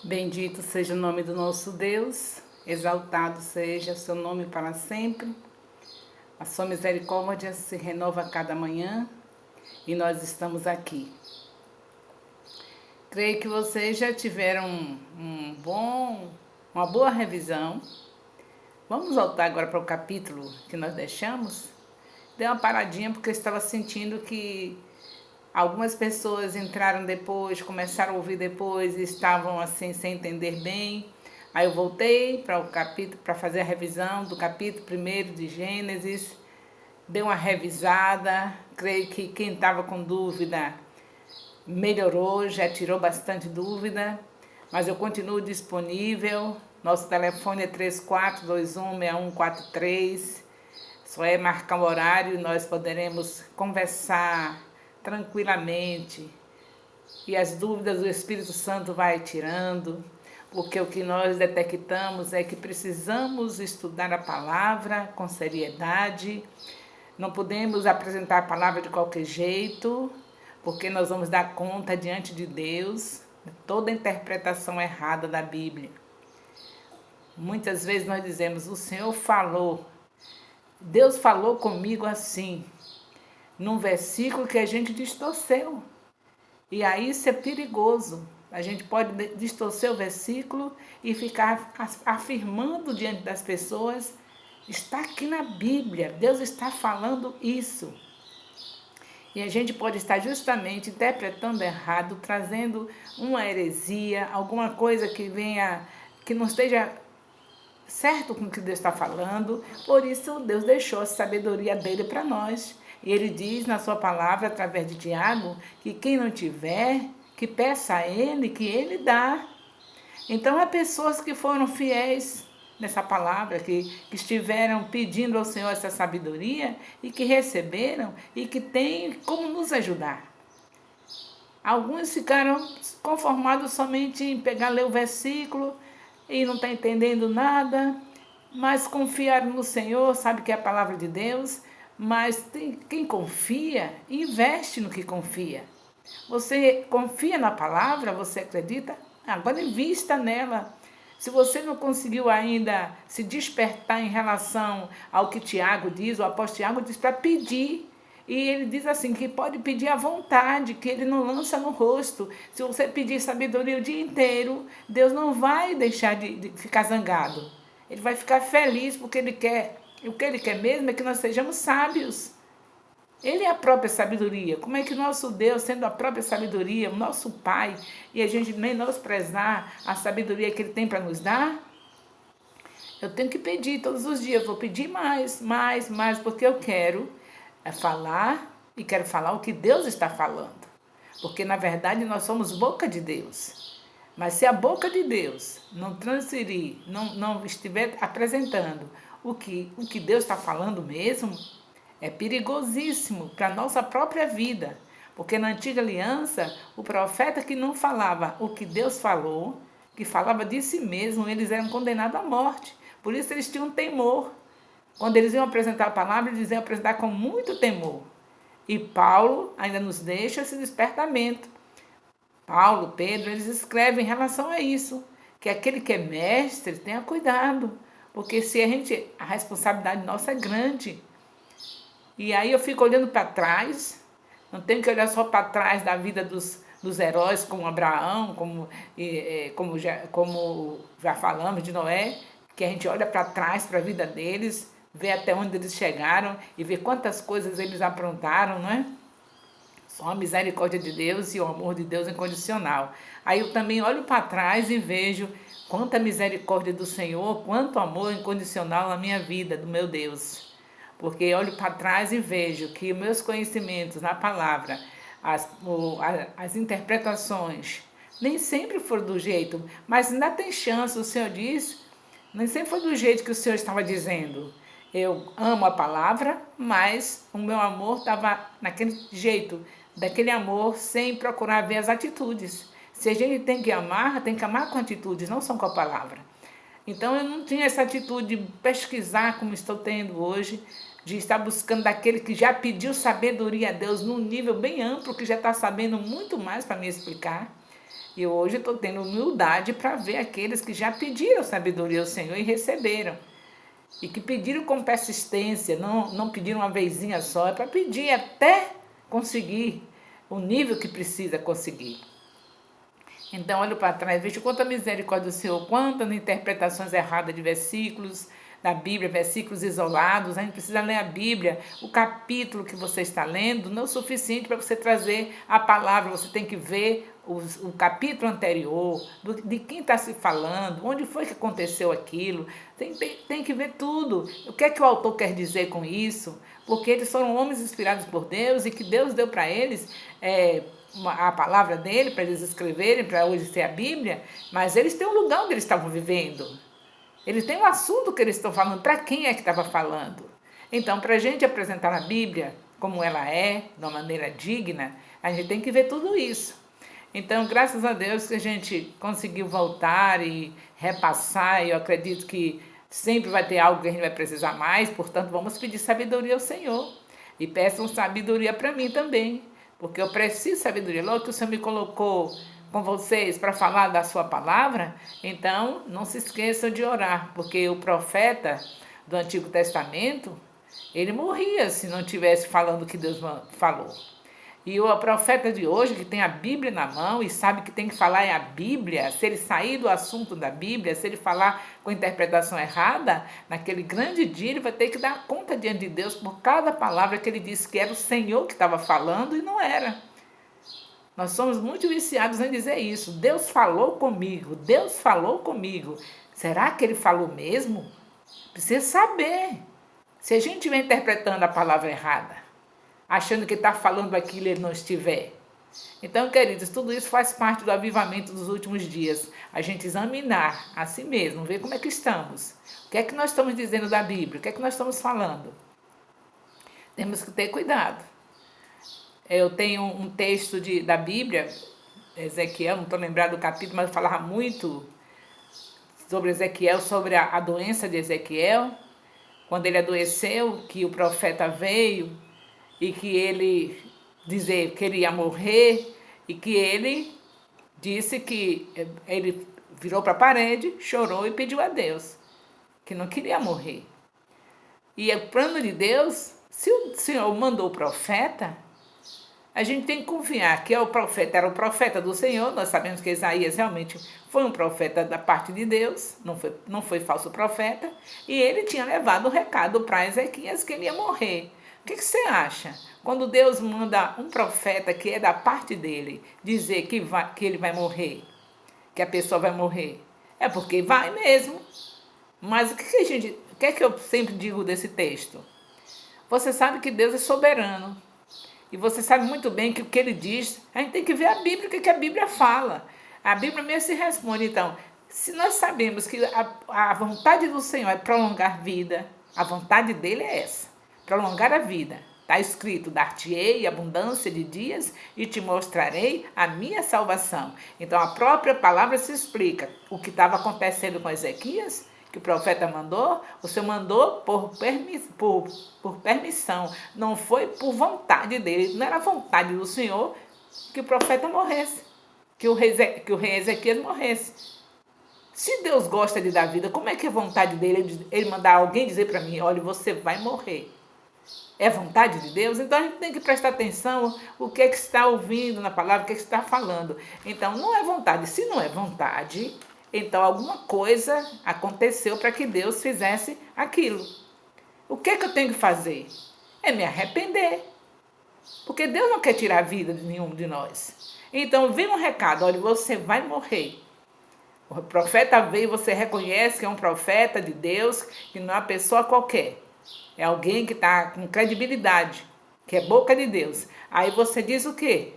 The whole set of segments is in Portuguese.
Bendito seja o nome do nosso Deus, exaltado seja o seu nome para sempre. A sua misericórdia se renova a cada manhã e nós estamos aqui. Creio que vocês já tiveram uma boa revisão. Vamos voltar agora para o capítulo que nós deixamos. Dei uma paradinha porque eu estava sentindo que algumas pessoas entraram depois, começaram a ouvir depois e estavam assim sem entender bem. Aí eu voltei para o capítulo para fazer a revisão do capítulo 1 de Gênesis. Dei uma revisada. Creio que quem estava com dúvida melhorou, já tirou bastante dúvida. Mas eu continuo disponível. Nosso telefone é 34216143. Só é marcar o horário e nós poderemos conversar tranquilamente. E as dúvidas o Espírito Santo vai tirando, porque o que nós detectamos é que precisamos estudar a palavra com seriedade. Não podemos apresentar a palavra de qualquer jeito, porque nós vamos dar conta diante de Deus de toda interpretação errada da Bíblia. Muitas vezes nós dizemos, o Senhor falou, Deus falou comigo assim, num versículo que a gente distorceu. E aí isso é perigoso. A gente pode distorcer o versículo e ficar afirmando diante das pessoas, está aqui na Bíblia, Deus está falando isso. E a gente pode estar justamente interpretando errado, trazendo uma heresia, alguma coisa que venha, que não esteja certo com o que Deus está falando. Por isso Deus deixou a sabedoria dele para nós. E ele diz na sua palavra, através de Tiago, que quem não tiver, que peça a ele, que ele dá. Então, há pessoas que foram fiéis nessa palavra, que estiveram pedindo ao Senhor essa sabedoria e que receberam e que têm como nos ajudar. Alguns ficaram conformados somente em pegar, ler o versículo e não estão entendendo nada, mas confiaram no Senhor, sabe que é a palavra de Deus. Mas quem confia, investe no que confia. Você confia na palavra, você acredita? Agora invista nela. Se você não conseguiu ainda se despertar em relação ao que Tiago diz, o apóstolo Tiago diz para pedir. E ele diz assim, que pode pedir à vontade, que ele não lança no rosto. Se você pedir sabedoria o dia inteiro, Deus não vai deixar de ficar zangado. Ele vai ficar feliz porque ele quer. E o que ele quer mesmo é que nós sejamos sábios. Ele é a própria sabedoria. Como é que nosso Deus, sendo a própria sabedoria, o nosso Pai, e a gente menosprezar a sabedoria que Ele tem para nos dar? Eu tenho que pedir todos os dias. Vou pedir mais, porque eu quero falar e quero falar o que Deus está falando. Porque, na verdade, nós somos boca de Deus. Mas se a boca de Deus não transferir, não estiver apresentando o que Deus está falando mesmo, é perigosíssimo para a nossa própria vida. Porque na antiga aliança, o profeta que não falava o que Deus falou, que falava de si mesmo, eles eram condenados à morte. Por isso eles tinham temor. Quando eles iam apresentar a palavra, eles iam apresentar com muito temor. E Paulo ainda nos deixa esse despertamento. Paulo, Pedro, eles escrevem em relação a isso, que aquele que é mestre tenha cuidado. Porque se a responsabilidade nossa é grande. E aí eu fico olhando para trás, não tenho que olhar só para trás da vida dos heróis, como Abraão, como já falamos de Noé, que a gente olha para trás, para a vida deles, vê até onde eles chegaram e vê quantas coisas eles aprontaram, não é? Só a misericórdia de Deus e o amor de Deus incondicional. Aí eu também olho para trás e vejo quanta misericórdia do Senhor, quanto amor incondicional na minha vida, do meu Deus. Porque olho para trás e vejo que meus conhecimentos na palavra, as interpretações, nem sempre foram do jeito, mas ainda tem chance, o Senhor diz, nem sempre foi do jeito que o Senhor estava dizendo. Eu amo a palavra, mas o meu amor estava naquele jeito, daquele amor sem procurar ver as atitudes. Se a gente tem que amar com atitudes, não só com a palavra. Então eu não tinha essa atitude de pesquisar como estou tendo hoje, de estar buscando daquele que já pediu sabedoria a Deus num nível bem amplo, que já está sabendo muito mais para me explicar. E hoje estou tendo humildade para ver aqueles que já pediram sabedoria ao Senhor e receberam. E que pediram com persistência, não pediram uma vezinha só, é para pedir até conseguir o nível que precisa conseguir. Então, olho para trás, vejo quanta misericórdia do Senhor, quantas interpretações erradas de versículos da Bíblia, versículos isolados. A gente precisa ler a Bíblia, o capítulo que você está lendo, não é o suficiente para você trazer a palavra, você tem que ver o capítulo anterior, de quem está se falando, onde foi que aconteceu aquilo, tem que ver tudo. O que é que o autor quer dizer com isso? Porque eles foram homens inspirados por Deus e que Deus deu para eles a palavra dele, para eles escreverem, para hoje ser a Bíblia, mas eles têm um lugar onde eles estavam vivendo. Eles têm um assunto que eles estão falando, para quem é que estava falando. Então, para a gente apresentar a Bíblia como ela é, de uma maneira digna, a gente tem que ver tudo isso. Então, graças a Deus que a gente conseguiu voltar e repassar, e eu acredito que sempre vai ter algo que a gente vai precisar mais, portanto, vamos pedir sabedoria ao Senhor. E peçam sabedoria para mim também, porque eu preciso de sabedoria. Logo que o Senhor me colocou com vocês para falar da sua palavra, então não se esqueçam de orar, porque o profeta do Antigo Testamento, ele morria se não estivesse falando o que Deus falou. E o profeta de hoje, que tem a Bíblia na mão e sabe que tem que falar é a Bíblia, se ele sair do assunto da Bíblia, se ele falar com interpretação errada, naquele grande dia ele vai ter que dar conta diante de Deus por cada palavra que ele disse que era o Senhor que estava falando e não era. Nós somos muito viciados em dizer isso. Deus falou comigo, Deus falou comigo. Será que ele falou mesmo? Precisa saber. Se a gente estiver interpretando a palavra errada, achando que está falando aquilo e ele não estiver. Então, queridos, tudo isso faz parte do avivamento dos últimos dias. A gente examinar a si mesmo, ver como é que estamos. O que é que nós estamos dizendo da Bíblia? O que é que nós estamos falando? Temos que ter cuidado. Eu tenho um texto da Bíblia, Ezequiel, não estou lembrado do capítulo, mas eu falava muito sobre Ezequiel, sobre a doença de Ezequiel, quando ele adoeceu, que o profeta veio e que ele dizer que ele ia morrer e que ele disse que ele virou para a parede, chorou e pediu a Deus que não queria morrer. E o plano de Deus, se o Senhor mandou o profeta, a gente tem que confiar que o profeta era o profeta do Senhor. Nós sabemos que Isaías realmente foi um profeta da parte de Deus, não foi falso profeta, e ele tinha levado o recado para Ezequias que ele ia morrer. O que você acha? Quando Deus manda um profeta que é da parte dele dizer que ele vai morrer, que a pessoa vai morrer, é porque vai mesmo. Mas o que é que eu sempre digo desse texto? Você sabe que Deus é soberano. E você sabe muito bem que o que ele diz, a gente tem que ver a Bíblia, o que a Bíblia fala. A Bíblia mesmo se responde. Então, se nós sabemos que a vontade do Senhor é prolongar a vida, a vontade dele é essa, prolongar a vida. Está escrito, dar-te-ei abundância de dias e te mostrarei a minha salvação. Então, a própria palavra se explica. O que estava acontecendo com Ezequias, que o profeta mandou, o Senhor mandou por permissão, não foi por vontade dele, não era vontade do Senhor que o profeta morresse, que o rei Ezequias morresse. Se Deus gosta de dar vida, como é que é vontade dele ele mandar alguém dizer para mim, olha, você vai morrer? É vontade de Deus? Então a gente tem que prestar atenção o que é que está ouvindo na palavra, o que é que está falando. Então não é vontade. Se não é vontade, então alguma coisa aconteceu para que Deus fizesse aquilo. O que é que eu tenho que fazer? É me arrepender. Porque Deus não quer tirar a vida de nenhum de nós. Então vem um recado, olha, você vai morrer. O profeta veio, você reconhece que é um profeta de Deus, que não é uma pessoa qualquer. É alguém que está com credibilidade, que é boca de Deus. Aí você diz o quê?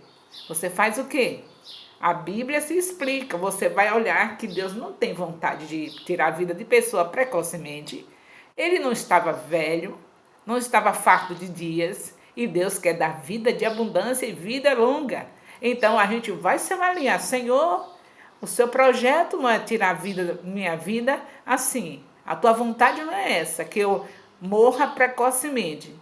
Você faz o quê? A Bíblia se explica. Você vai olhar que Deus não tem vontade de tirar a vida de pessoa precocemente. Ele não estava velho, não estava farto de dias. E Deus quer dar vida de abundância e vida longa. Então a gente vai se avaliar. Senhor, o seu projeto não é tirar a vida, minha vida assim. A tua vontade não é essa, que eu morra precocemente.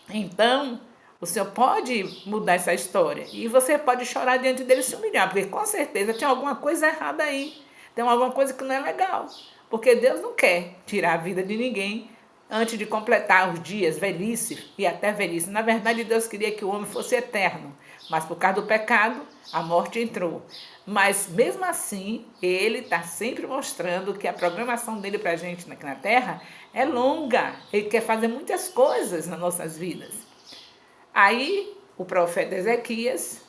Então, O Senhor pode mudar essa história. E você pode chorar diante dele e se humilhar, porque com certeza tem alguma coisa errada aí. Tem alguma coisa que não é legal. Porque Deus não quer tirar a vida de ninguém antes de completar os dias, velhice e até velhice. Na verdade, Deus queria que o homem fosse eterno. Mas por causa do pecado, a morte entrou. Mas mesmo assim, ele está sempre mostrando que a programação dele para a gente aqui na Terra é longa. Ele quer fazer muitas coisas nas nossas vidas. Aí o profeta Ezequias,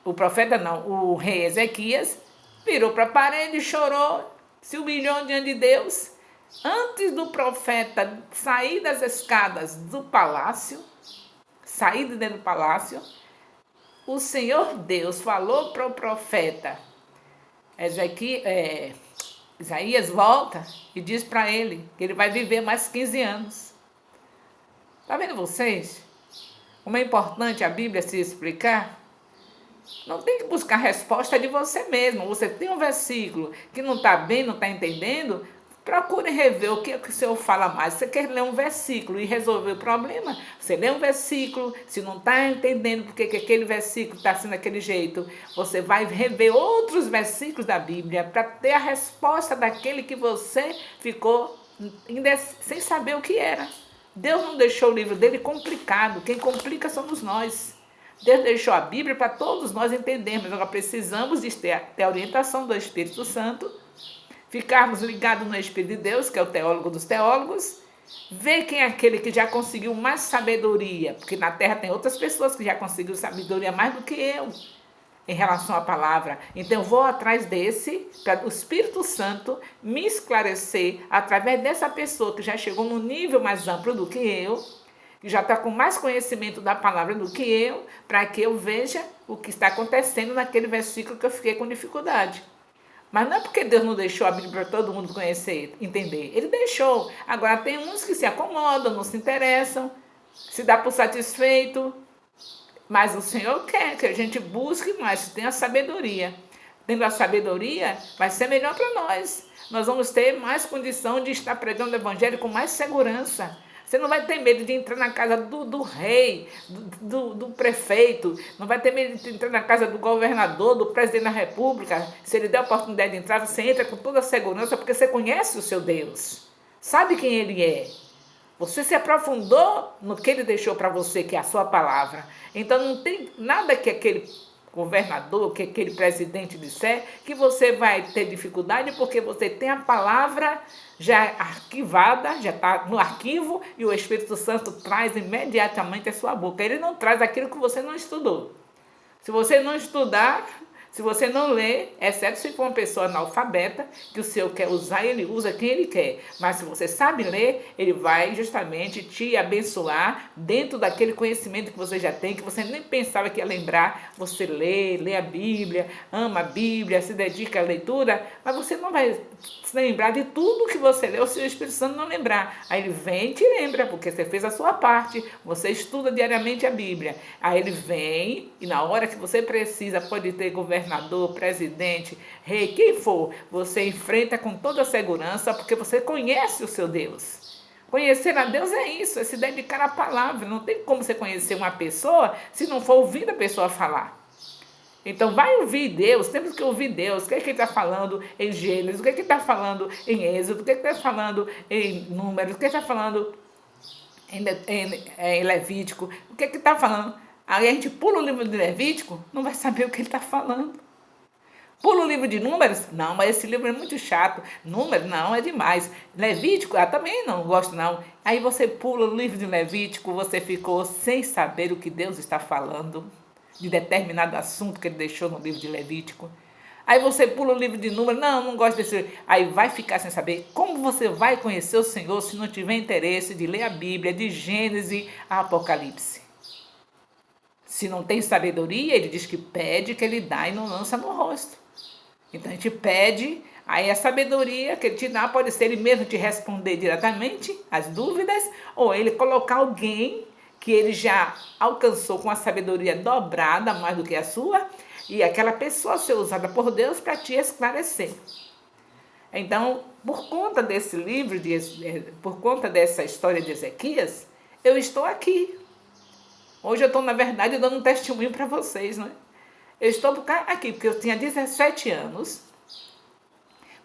o rei Ezequias, virou para a parede, chorou, se humilhou diante de Deus. Antes do profeta sair das escadas do palácio, sair de dentro do palácio, o Senhor Deus falou para o profeta Isaías, volta e diz para ele que ele vai viver mais 15 anos. Está vendo vocês? Como é importante a Bíblia se explicar? Não tem que buscar resposta de você mesmo. Você tem um versículo que não está bem, não está entendendo, procure rever o que o Senhor fala mais. Você quer ler um versículo e resolver o problema? Você lê um versículo, se não está entendendo porque que aquele versículo está sendo daquele jeito, você vai rever outros versículos da Bíblia para ter a resposta daquele que você ficou sem saber o que era. Deus não deixou o livro dele complicado. Quem complica somos nós. Deus deixou a Bíblia para todos nós entendermos. Agora precisamos de ter a orientação do Espírito Santo, ficarmos ligados no Espírito de Deus, que é o teólogo dos teólogos, ver quem é aquele que já conseguiu mais sabedoria, porque na Terra tem outras pessoas que já conseguiram sabedoria mais do que eu em relação à palavra. Então eu vou atrás desse, para o Espírito Santo me esclarecer através dessa pessoa que já chegou num nível mais amplo do que eu, que já está com mais conhecimento da palavra do que eu, para que eu veja o que está acontecendo naquele versículo que eu fiquei com dificuldade. Mas não é porque Deus não deixou a Bíblia para todo mundo conhecer, entender. Ele deixou. Agora tem uns que se acomodam, não se interessam, se dá por satisfeito. Mas o Senhor quer que a gente busque mais, tenha sabedoria. Tendo a sabedoria, vai ser melhor para nós. Nós vamos ter mais condição de estar pregando o Evangelho com mais segurança. Você não vai ter medo de entrar na casa do rei, do prefeito, não vai ter medo de entrar na casa do governador, do presidente da república. Se ele der a oportunidade de entrar, você entra com toda a segurança, porque você conhece o seu Deus, sabe quem ele é. Você se aprofundou no que ele deixou para você, que é a sua palavra. Então não tem nada que aquele governador, que aquele presidente disser, que você vai ter dificuldade, porque você tem a palavra já arquivada, já está no arquivo, e o Espírito Santo traz imediatamente a sua boca. Ele não traz aquilo que você não estudou. Se você não estudar, se você não ler, exceto se for uma pessoa analfabeta, que o Senhor quer usar, ele usa quem ele quer. Mas se você sabe ler, ele vai justamente te abençoar dentro daquele conhecimento que você já tem, que você nem pensava que ia lembrar. Você lê a Bíblia, ama a Bíblia, se dedica à leitura, mas você não vai se lembrar de tudo que você leu se o Espírito Santo não lembrar. Aí ele vem e te lembra, porque você fez a sua parte, você estuda diariamente a Bíblia. Aí ele vem e na hora que você precisa, pode ter governador, presidente, rei, quem for, você enfrenta com toda a segurança, porque você conhece o seu Deus. Conhecer a Deus é isso, é se dedicar à palavra. Não tem como você conhecer uma pessoa se não for ouvindo a pessoa falar. Então vai ouvir Deus, temos que ouvir Deus. O que é que ele está falando em Gênesis? O que é que ele está falando em Êxodo? O que é que ele está falando em Números? O que ele está falando em Levítico? O que é que ele está falando? Aí a gente pula o livro de Levítico, não vai saber o que ele está falando. Pula o livro de Números? Não, mas esse livro é muito chato. Números? Não, é demais. Levítico? Também não gosto não. Aí você pula o livro de Levítico, você ficou sem saber o que Deus está falando de determinado assunto que ele deixou no livro de Levítico. Aí você pula o livro de Números, não gosto desse. Aí vai ficar sem saber. Como você vai conhecer o Senhor se não tiver interesse de ler a Bíblia, de Gênesis a Apocalipse? Se não tem sabedoria, ele diz que pede, que ele dá e não lança no rosto. Então a gente pede, aí a sabedoria que ele te dá pode ser ele mesmo te responder diretamente as dúvidas, ou ele colocar alguém que ele já alcançou com a sabedoria dobrada, mais do que a sua, e aquela pessoa ser usada por Deus para te esclarecer. Então, por conta desse livro, por conta dessa história de Ezequias, eu estou aqui. Hoje eu estou, na verdade, dando um testemunho para vocês, né? Eu estou aqui porque eu tinha 17 anos,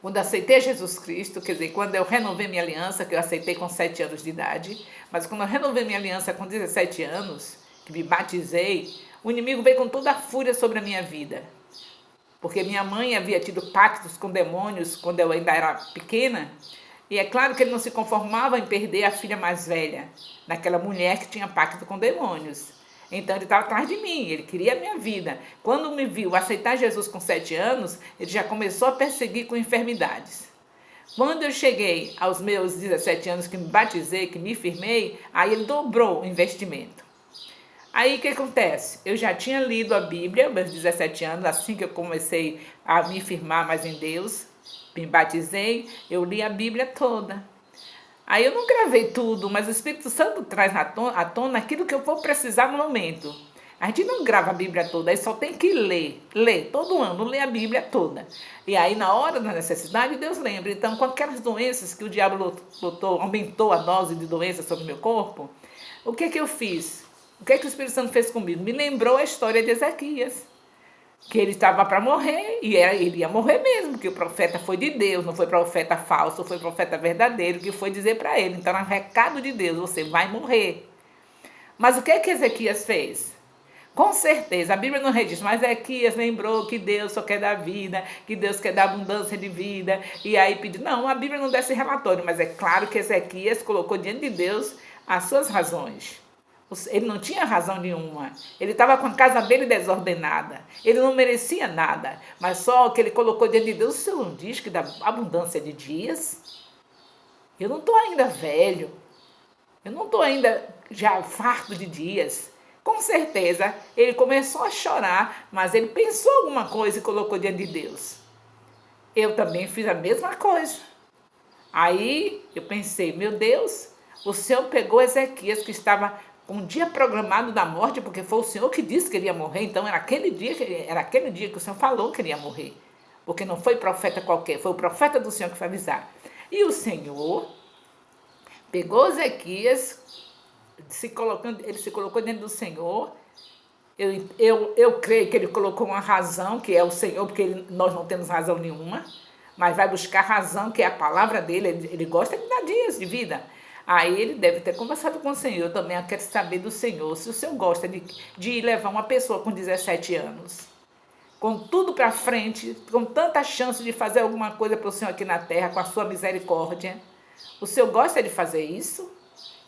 quando aceitei Jesus Cristo, quer dizer, quando eu renovei minha aliança, que eu aceitei com 7 anos de idade, mas quando eu renovei minha aliança com 17 anos, que me batizei, o inimigo veio com toda a fúria sobre a minha vida. Porque minha mãe havia tido pactos com demônios quando eu ainda era pequena, e é claro que ele não se conformava em perder a filha mais velha, daquela mulher que tinha pacto com demônios. Então ele estava atrás de mim, ele queria a minha vida. Quando me viu aceitar Jesus com 7 anos, ele já começou a perseguir com enfermidades. Quando eu cheguei aos meus 17 anos, que me batizei, que me firmei, aí ele dobrou o investimento. Aí o que acontece? Eu já tinha lido a Bíblia, meus 17 anos, assim que eu comecei a me firmar mais em Deus, me batizei, eu li a Bíblia toda. Aí eu não gravei tudo, mas o Espírito Santo traz à tona aquilo que eu vou precisar no momento. A gente não grava a Bíblia toda, aí só tem que ler todo ano, ler a Bíblia toda. E aí na hora da necessidade, Deus lembra. Então, com aquelas doenças que o diabo lutou, aumentou a dose de doença sobre o meu corpo, o que eu fiz? O que o Espírito Santo fez comigo? Me lembrou a história de Ezequias, que ele estava para morrer, e ele ia morrer mesmo, porque o profeta foi de Deus, não foi profeta falso, foi profeta verdadeiro, que foi dizer para ele. Então, era um recado de Deus, você vai morrer. Mas o que Ezequias fez? Com certeza, a Bíblia não registra, mas Ezequias lembrou que Deus só quer dar vida, que Deus quer dar abundância de vida, e aí pediu. Não, a Bíblia não dá esse relatório, mas é claro que Ezequias colocou diante de Deus as suas razões. Ele não tinha razão nenhuma. Ele estava com a casa dele desordenada. Ele não merecia nada. Mas só que ele colocou diante de Deus, o Senhor não diz que dá abundância de dias? Eu não estou ainda velho. Eu não estou ainda já farto de dias. Com certeza, ele começou a chorar, mas ele pensou alguma coisa e colocou diante de Deus. Eu também fiz a mesma coisa. Aí eu pensei, meu Deus, o Senhor pegou Ezequias, que estava um dia programado da morte, porque foi o Senhor que disse que ele ia morrer, então era aquele dia que o Senhor falou que ele ia morrer, porque não foi profeta qualquer, foi o profeta do Senhor que foi avisar. E o Senhor pegou Ezequias, ele se colocou dentro do Senhor. Eu creio que ele colocou uma razão, que é o Senhor, porque nós não temos razão nenhuma, mas vai buscar razão, que é a palavra dele. Ele gosta de dar dias de vida. Aí ele deve ter conversado com o Senhor. Eu também quero saber do Senhor, se o Senhor gosta de levar uma pessoa com 17 anos, com tudo para frente, com tanta chance de fazer alguma coisa para o Senhor aqui na terra, com a sua misericórdia. O Senhor gosta de fazer isso?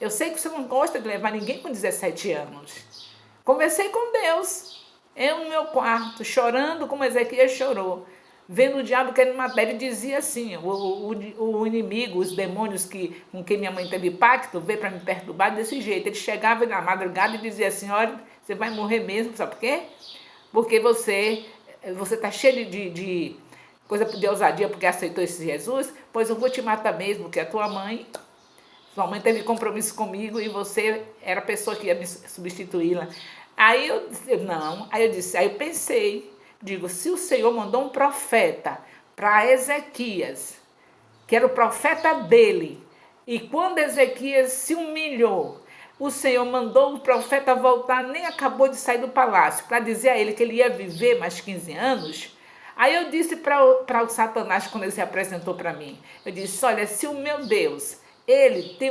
Eu sei que o Senhor não gosta de levar ninguém com 17 anos. Conversei com Deus, eu no meu quarto, chorando como Ezequias chorou, vendo o diabo querendo matar. Ele dizia assim, o inimigo, os demônios com quem minha mãe teve pacto, veio para me perturbar desse jeito. Ele chegava na madrugada e dizia assim, olha, você vai morrer mesmo, sabe por quê? Porque você está cheio de coisa de ousadia, porque aceitou esse Jesus, pois eu vou te matar mesmo, porque a sua mãe teve compromisso comigo e você era a pessoa que ia me substituí-la. Aí eu pensei, digo, se o Senhor mandou um profeta para Ezequias, que era o profeta dele, e quando Ezequias se humilhou, o Senhor mandou o profeta voltar, nem acabou de sair do palácio, para dizer a ele que ele ia viver mais 15 anos. Aí eu disse para o Satanás, quando ele se apresentou para mim, eu disse, olha, se o meu Deus, ele tem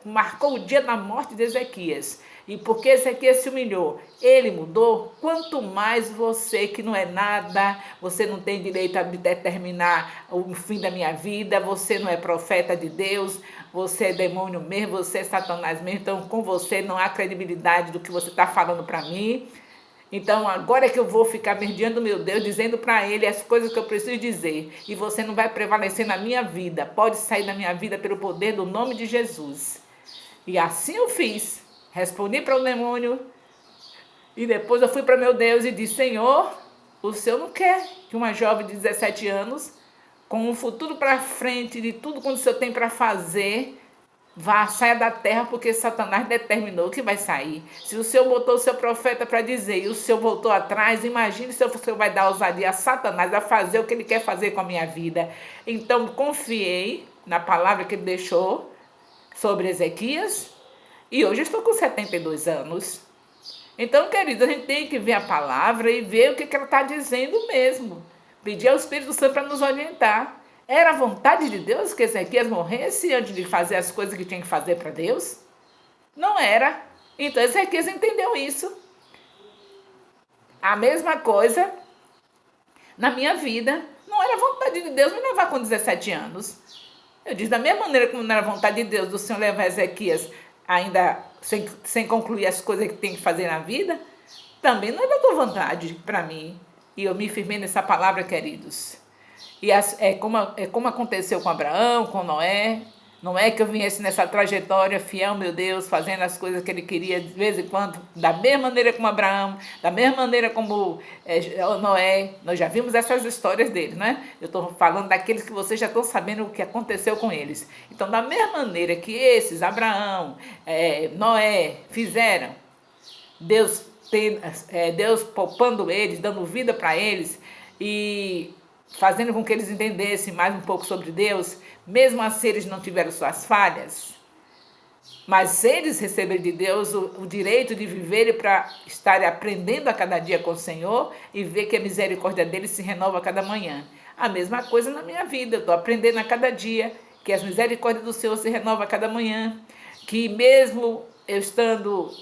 marcou o dia da morte de Ezequias, e porque Ezequias se humilhou, ele mudou, quanto mais você que não é nada, você não tem direito a determinar o fim da minha vida, você não é profeta de Deus, você é demônio mesmo, você é Satanás mesmo, então com você não há credibilidade do que você está falando para mim. Então agora é que eu vou ficar mediando meu Deus, dizendo para ele as coisas que eu preciso dizer, e você não vai prevalecer na minha vida, pode sair da minha vida pelo poder do nome de Jesus. E assim eu fiz. Respondi para o demônio e depois eu fui para meu Deus e disse, Senhor, o Senhor não quer que uma jovem de 17 anos, com um futuro para frente de tudo quanto o Senhor tem para fazer, saia da terra, porque Satanás determinou que vai sair. Se o Senhor botou o seu profeta para dizer e o Senhor voltou atrás, imagine se o Senhor vai dar ousadia a Satanás a fazer o que ele quer fazer com a minha vida. Então confiei na palavra que ele deixou sobre Ezequias. E hoje eu estou com 72 anos. Então, querido, a gente tem que ver a palavra e ver o que ela está dizendo mesmo. Pedir ao Espírito Santo para nos orientar. Era a vontade de Deus que Ezequias morresse antes de fazer as coisas que tinha que fazer para Deus? Não era. Então, Ezequias entendeu isso. A mesma coisa na minha vida. Não era vontade de Deus me levar com 17 anos. Eu disse, da mesma maneira como não era vontade de Deus do Senhor levar Ezequias ainda sem concluir as coisas que tem que fazer na vida, também não é da tua vontade para mim. E eu me firmei nessa palavra, queridos. E é como aconteceu com Abraão, com Noé. Não é que eu viesse nessa trajetória fiel, meu Deus, fazendo as coisas que ele queria de vez em quando, da mesma maneira como Abraão, da mesma maneira como Noé. Nós já vimos essas histórias dele, né? Eu estou falando daqueles que vocês já estão sabendo o que aconteceu com eles. Então, da mesma maneira que esses, Abraão, Noé, fizeram, Deus poupando eles, dando vida para eles e fazendo com que eles entendessem mais um pouco sobre Deus, mesmo assim eles não tiveram suas falhas, mas eles receberam de Deus o direito de viver para estarem aprendendo a cada dia com o Senhor e ver que a misericórdia dele se renova a cada manhã. A mesma coisa na minha vida, eu estou aprendendo a cada dia que as misericórdias do Senhor se renovam a cada manhã, que mesmo eu estando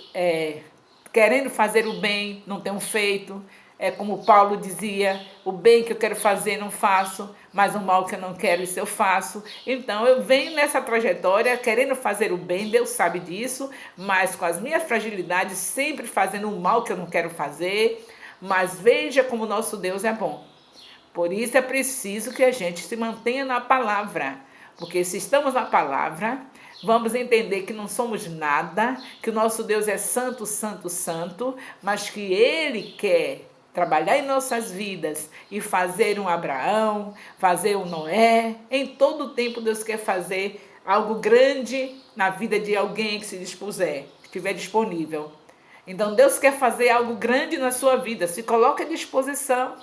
querendo fazer o bem, não tenho feito. É como Paulo dizia, o bem que eu quero fazer não faço, mas o mal que eu não quero, isso eu faço. Então eu venho nessa trajetória querendo fazer o bem, Deus sabe disso, mas com as minhas fragilidades, sempre fazendo o mal que eu não quero fazer. Mas veja como o nosso Deus é bom. Por isso é preciso que a gente se mantenha na palavra, porque se estamos na palavra, vamos entender que não somos nada, que o nosso Deus é santo, santo, santo, mas que Ele quer trabalhar em nossas vidas e fazer um Abraão, fazer um Noé. Em todo o tempo Deus quer fazer algo grande na vida de alguém que se dispuser, que estiver disponível. Então Deus quer fazer algo grande na sua vida, se coloque à disposição.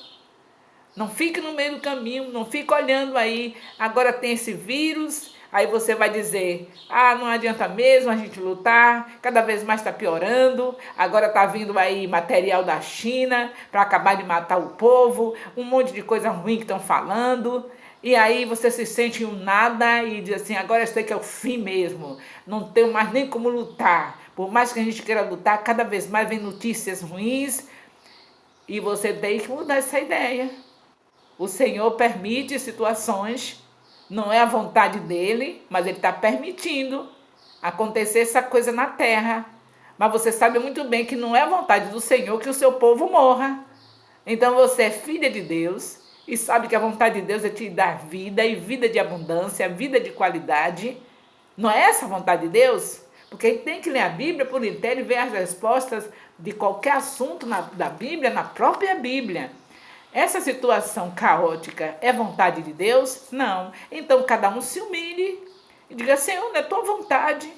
Não fique no meio do caminho, não fique olhando aí, agora tem esse vírus. Aí você vai dizer, não adianta mesmo a gente lutar, cada vez mais está piorando, agora está vindo aí material da China para acabar de matar o povo, um monte de coisa ruim que estão falando, e aí você se sente um nada e diz assim, agora eu sei que é o fim mesmo, não tenho mais nem como lutar, por mais que a gente queira lutar, cada vez mais vem notícias ruins, e você tem que mudar essa ideia. O Senhor permite situações. Não é a vontade dele, mas ele está permitindo acontecer essa coisa na terra. Mas você sabe muito bem que não é a vontade do Senhor que o seu povo morra. Então você é filha de Deus e sabe que a vontade de Deus é te dar vida e vida de abundância, vida de qualidade. Não é essa a vontade de Deus? Porque a gente tem que ler a Bíblia por inteiro e ver as respostas de qualquer assunto da Bíblia, na própria Bíblia. Essa situação caótica é vontade de Deus? Não. Então cada um se humilhe e diga, Senhor, não é tua vontade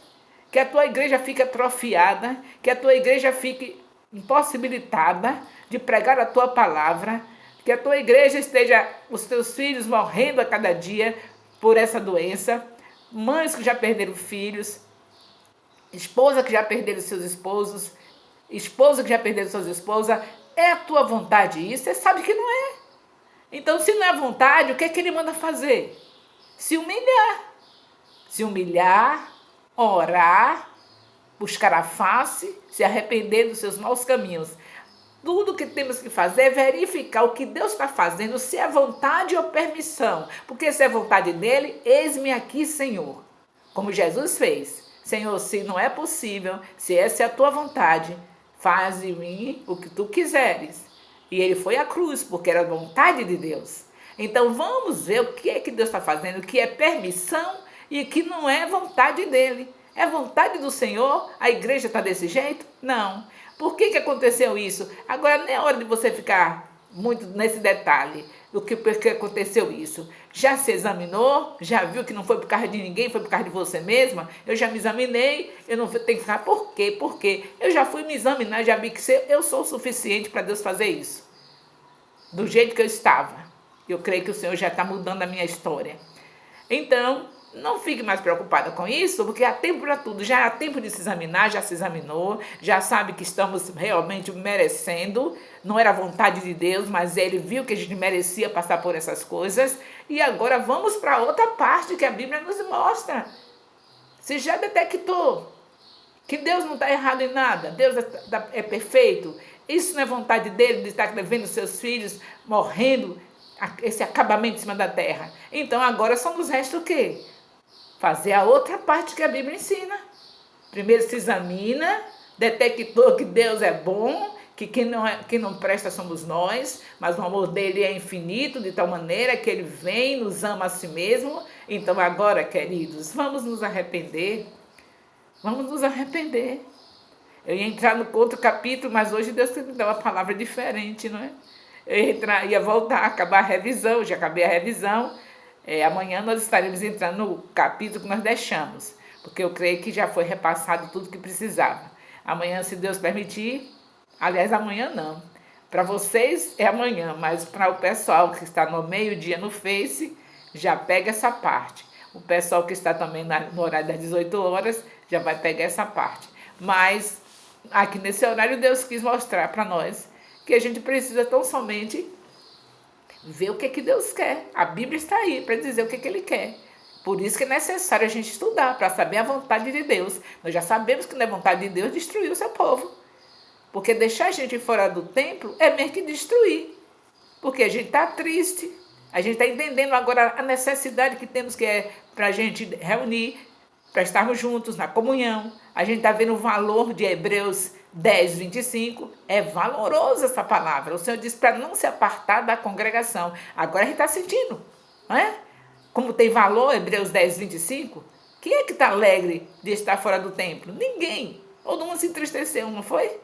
que a tua igreja fique atrofiada, que a tua igreja fique impossibilitada de pregar a tua palavra, que a tua igreja esteja, os teus filhos morrendo a cada dia por essa doença, mães que já perderam filhos, esposa que já perderam seus esposos, esposa que já perderam suas esposas. É a tua vontade isso? Você sabe que não é. Então, se não é vontade, o que é que ele manda fazer? Se humilhar. Se humilhar, orar, buscar a face, se arrepender dos seus maus caminhos. Tudo que temos que fazer é verificar o que Deus está fazendo, se é vontade ou permissão. Porque se é vontade dele, eis-me aqui, Senhor. Como Jesus fez. Senhor, se não é possível, se essa é a tua vontade, faz de mim o que tu quiseres. E ele foi à cruz, porque era a vontade de Deus. Então vamos ver o que é que Deus está fazendo, o que é permissão e o que não é vontade dele. É vontade do Senhor? A igreja está desse jeito? Não. Por que aconteceu isso? Agora nem é hora de você ficar muito nesse detalhe do que porque aconteceu isso. Já se examinou? Já viu que não foi por causa de ninguém, foi por causa de você mesma? Eu já me examinei, eu não tenho que ficar, por quê? Por quê? Eu já fui me examinar, já vi que eu sou o suficiente para Deus fazer isso. Do jeito que eu estava. Eu creio que o Senhor já está mudando a minha história. Então, Não fique mais preocupada com isso, porque há tempo para tudo. Já há tempo de se examinar, já se examinou, já sabe que estamos realmente merecendo. Não era vontade de Deus, mas Ele viu que a gente merecia passar por essas coisas. E agora vamos para outra parte que a Bíblia nos mostra. Você já detectou que Deus não está errado em nada, Deus é perfeito. Isso não é vontade dele de estar vendo seus filhos morrendo, esse acabamento em cima da terra. Então agora só nos resta o quê? Fazer a outra parte que a Bíblia ensina. Primeiro se examina, detectou que Deus é bom, que quem não presta somos nós, mas o amor dele é infinito, de tal maneira que ele vem, nos ama a si mesmo. Então agora, queridos, vamos nos arrepender. Vamos nos arrepender. Eu ia entrar no outro capítulo, mas hoje Deus me deu uma palavra diferente, não é? Ia voltar, acabar a revisão, já acabei a revisão. Amanhã nós estaremos entrando no capítulo que nós deixamos, porque eu creio que já foi repassado tudo que precisava. Amanhã, se Deus permitir, aliás, amanhã não. Para vocês é amanhã, mas para o pessoal que está no meio-dia no Face, já pega essa parte. O pessoal que está também no horário das 18 horas, já vai pegar essa parte. Mas aqui nesse horário Deus quis mostrar para nós que a gente precisa tão somente ver o que Deus quer. A Bíblia está aí para dizer o que Ele quer. Por isso que é necessário a gente estudar, para saber a vontade de Deus. Nós já sabemos que não é vontade de Deus destruir o seu povo. Porque deixar a gente fora do templo é meio que destruir. Porque a gente está triste. A gente está entendendo agora a necessidade que temos, que é para a gente reunir, para estarmos juntos na comunhão. A gente está vendo o valor de Hebreus 10, 25. É valorosa essa palavra. O Senhor diz para não se apartar da congregação. Agora a gente está sentindo, não é? Como tem valor Hebreus 10, 25. Quem é que está alegre de estar fora do templo? Ninguém. Todo mundo se entristeceu, não foi?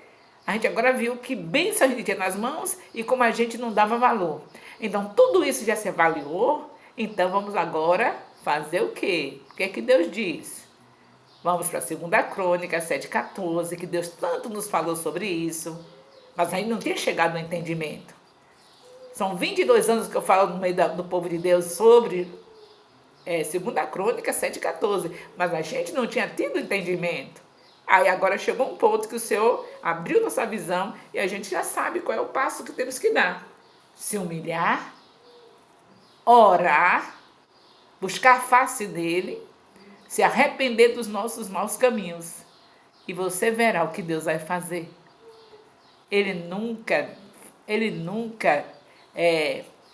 A gente agora viu que bênção a gente tinha nas mãos e como a gente não dava valor. Então, tudo isso já se avaliou. Então, vamos agora fazer o quê? O que é que Deus diz? Vamos para a 2 Crônica 7,14, que Deus tanto nos falou sobre isso. Mas aí não tinha chegado no entendimento. São 22 anos que eu falo no meio do povo de Deus sobre 2 Crônica 7,14. Mas a gente não tinha tido entendimento. Aí agora chegou um ponto que o Senhor abriu nossa visão e a gente já sabe qual é o passo que temos que dar. Se humilhar, orar, buscar a face dele, se arrepender dos nossos maus caminhos. E você verá o que Deus vai fazer. Ele nunca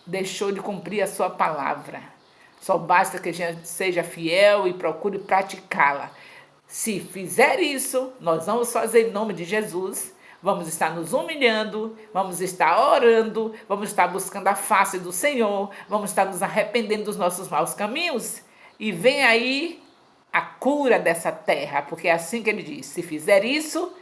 deixou de cumprir a sua palavra. Só basta que a gente seja fiel e procure praticá-la. Se fizer isso, nós vamos fazer em nome de Jesus. Vamos estar nos humilhando, vamos estar orando, vamos estar buscando a face do Senhor, vamos estar nos arrependendo dos nossos maus caminhos. E vem aí a cura dessa terra, porque é assim que ele diz: se fizer isso,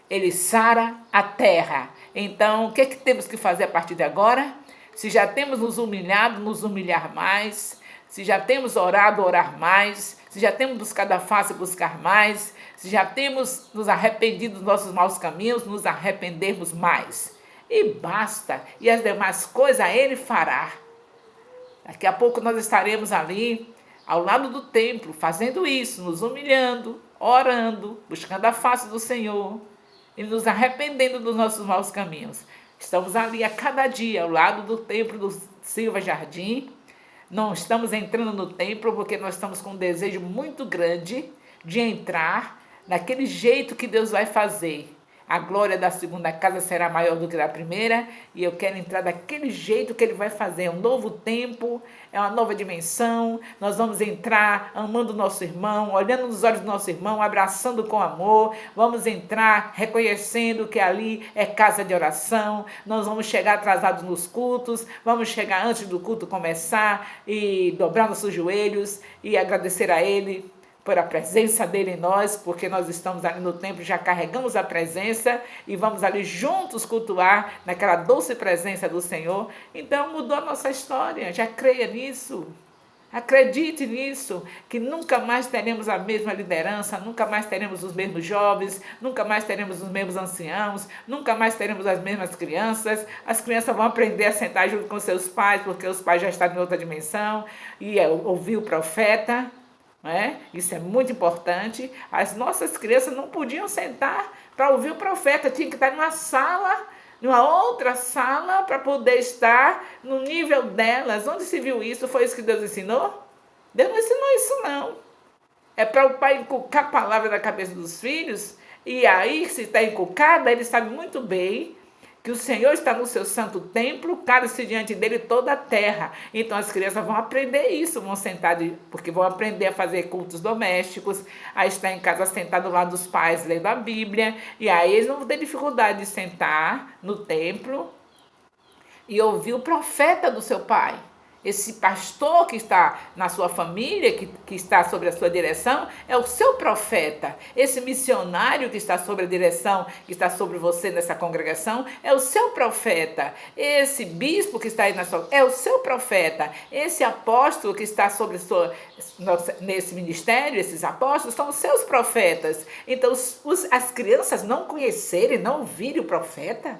ele sara a terra. Então, o que temos que fazer a partir de agora? Se já temos nos humilhado, nos humilhar mais. Se já temos orado, orar mais. Se já temos buscado a face, buscar mais. Se já temos nos arrependido dos nossos maus caminhos, nos arrependermos mais. E basta. E as demais coisas Ele fará. Daqui a pouco nós estaremos ali, ao lado do templo, fazendo isso, nos humilhando, orando, buscando a face do Senhor e nos arrependendo dos nossos maus caminhos. Estamos ali a cada dia, ao lado do templo do Silva Jardim. Não estamos entrando no templo porque nós estamos com um desejo muito grande de entrar daquele jeito que Deus vai fazer. A glória da segunda casa será maior do que da primeira e eu quero entrar daquele jeito que Ele vai fazer. É um novo tempo, é uma nova dimensão. Nós vamos entrar amando o nosso irmão, olhando nos olhos do nosso irmão, abraçando com amor. Vamos entrar reconhecendo que ali é casa de oração. Nós vamos chegar atrasados nos cultos, vamos chegar antes do culto começar e dobrar nossos joelhos e agradecer a Ele por a presença dele em nós, porque nós estamos ali no templo, já carregamos a presença e vamos ali juntos cultuar naquela doce presença do Senhor. Então mudou a nossa história, já creia nisso, acredite nisso, que nunca mais teremos a mesma liderança, nunca mais teremos os mesmos jovens, nunca mais teremos os mesmos anciãos, nunca mais teremos as mesmas crianças. As crianças vão aprender a sentar junto com seus pais, porque os pais já estão em outra dimensão, e ouvir o profeta. não é? Isso é muito importante. As nossas crianças não podiam sentar para ouvir o profeta, tinha que estar numa sala, numa outra sala, para poder estar no nível delas. Onde se viu isso? Foi isso que Deus ensinou? Deus não ensinou isso, não. É para o pai inculcar a palavra na cabeça dos filhos, e aí, se está inculcada, ele sabe muito bem que o Senhor está no seu santo templo, cala-se diante dele toda a terra. Então as crianças vão aprender isso, vão sentar, porque vão aprender a fazer cultos domésticos, a estar em casa sentado ao lado dos pais, lendo a Bíblia, e aí eles não vão ter dificuldade de sentar no templo e ouvir o profeta do seu pai. Esse pastor que está na sua família, que está sobre a sua direção, é o seu profeta. Esse missionário que está sobre a direção, que está sobre você nessa congregação, é o seu profeta. Esse bispo que está aí na sua, é o seu profeta. Esse apóstolo que está sobre nesse ministério, esses apóstolos, são os seus profetas. Então, as crianças não conhecerem, não ouvirem o profeta,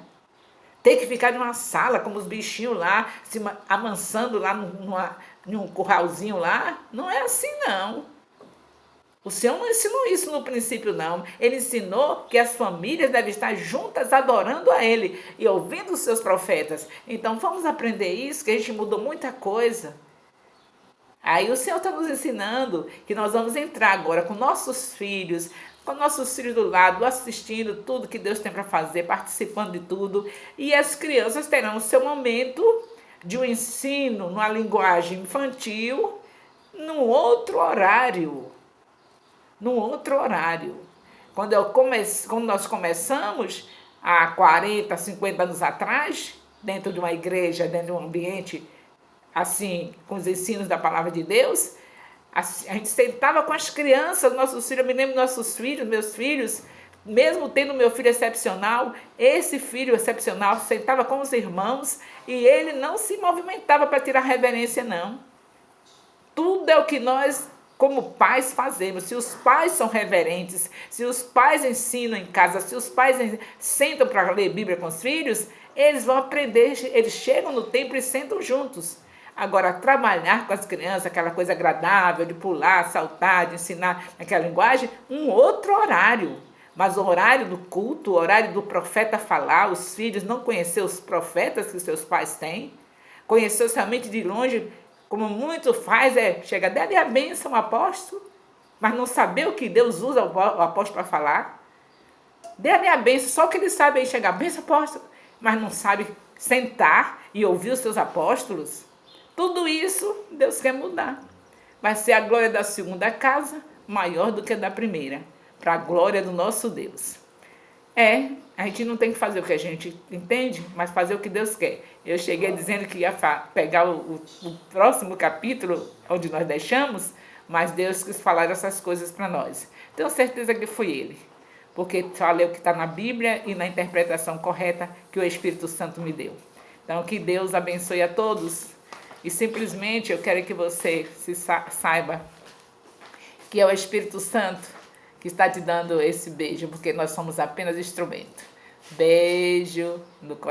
tem que ficar numa sala, como os bichinhos lá, se amansando lá num curralzinho lá. Não é assim, não. O Senhor não ensinou isso no princípio, não. Ele ensinou que as famílias devem estar juntas adorando a Ele e ouvindo os seus profetas. Então, vamos aprender isso, que a gente mudou muita coisa. Aí o Senhor está nos ensinando que nós vamos entrar agora com nossos filhos do lado, assistindo tudo que Deus tem para fazer, participando de tudo. E as crianças terão o seu momento de um ensino numa linguagem infantil, num outro horário. Quando nós começamos, há 40, 50 anos atrás, dentro de uma igreja, dentro de um ambiente assim, com os ensinos da palavra de Deus, a gente sentava com as crianças, nossos filhos, eu me lembro dos nossos filhos, meus filhos, mesmo tendo meu filho excepcional, esse filho excepcional sentava com os irmãos e ele não se movimentava para tirar reverência, não. Tudo é o que nós, como pais, fazemos. Se os pais são reverentes, se os pais ensinam em casa, se os pais sentam para ler Bíblia com os filhos, eles vão aprender, eles chegam no templo e sentam juntos. Agora, trabalhar com as crianças, aquela coisa agradável de pular, saltar, de ensinar aquela linguagem, um outro horário. Mas o horário do culto, o horário do profeta falar, os filhos não conhecer os profetas que seus pais têm, conhecer somente de longe, como muito faz, chega, dê a bênção ao apóstolo, mas não saber o que Deus usa o apóstolo para falar. Dê a bênção, só que ele sabe aí chegar, bênção apóstolo, mas não sabe sentar e ouvir os seus apóstolos. Tudo isso Deus quer mudar. Vai ser a glória da segunda casa maior do que a da primeira, para a glória do nosso Deus. A gente não tem que fazer o que a gente entende, mas fazer o que Deus quer. Eu cheguei dizendo que ia pegar o próximo capítulo, onde nós deixamos, mas Deus quis falar essas coisas para nós. Tenho certeza que foi Ele, porque falei o que está na Bíblia e na interpretação correta que o Espírito Santo me deu. Então, que Deus abençoe a todos. E simplesmente eu quero que você saiba que é o Espírito Santo que está te dando esse beijo, porque nós somos apenas instrumento. Beijo no coração.